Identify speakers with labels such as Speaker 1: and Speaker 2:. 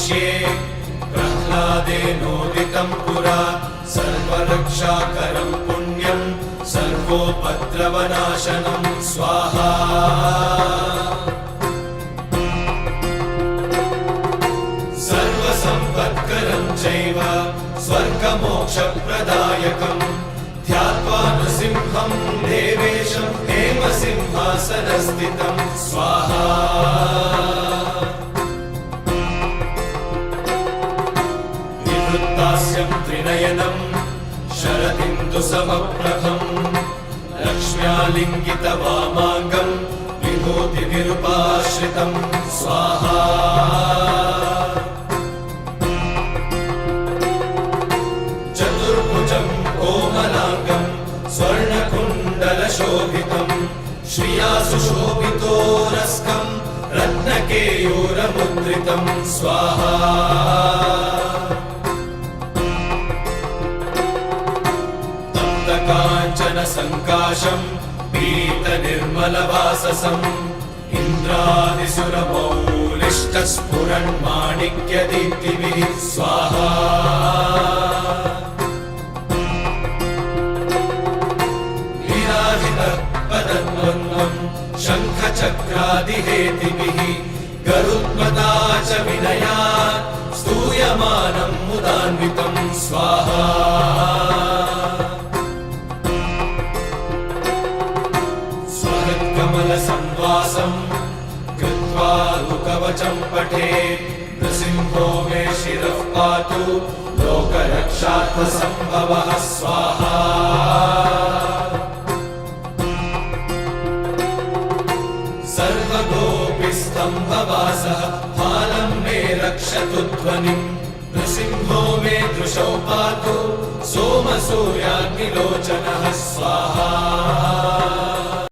Speaker 1: वक्ष्ये प्रह्लादेनोदितं पुरा सर्वरक्षाकरं पुण्यं सर्वोपद्रवनाशनं स्वाहा सर्वसम्पत्करं चैव स्वर्गमोक्षप्रदायकं ध्यात्वा नृसिंहं देवेशं हेमसिंहासनस्थितं स्वाहा विवृत्तास्यं त्रिनयनं शरदिन्दुसमप्रभं लक्ष्म्यालिङ्गितवामाङ्गं विभूतिविरूपाश्रितं स्वाहा चतुर्भुजं कोमलाङ्गं स्वर्णकुण्डलशोभितं श्रिया सुशोभितोरस्कं रत्नकेयूरमुद्रितं स्वाहा काञ्चनसङ्काशं पीतनिर्मलवाससम् इन्द्रादिसुरमौलिष्टस्फुरन्माणिक्यदीप्तिभिः स्वाहा लीलाहितपदद्वन्द्वं शङ्खचक्रादिहेतिभिः गरुत्मता च विनयात् स्तूयमानं मुदान्वितं स्वाहा कमलसंवासं कृत्वा लुकवचं पठे नृसिंहो मे शिरः पातु लोकरक्षार्थसम्भवः स्वाहा सर्वगोपिस्तम्भवासः फालं मे रक्षतु ध्वनिं नृसिंहो मे दृशौ पातु सोमसूर्याग्निलोचनः स्वाहा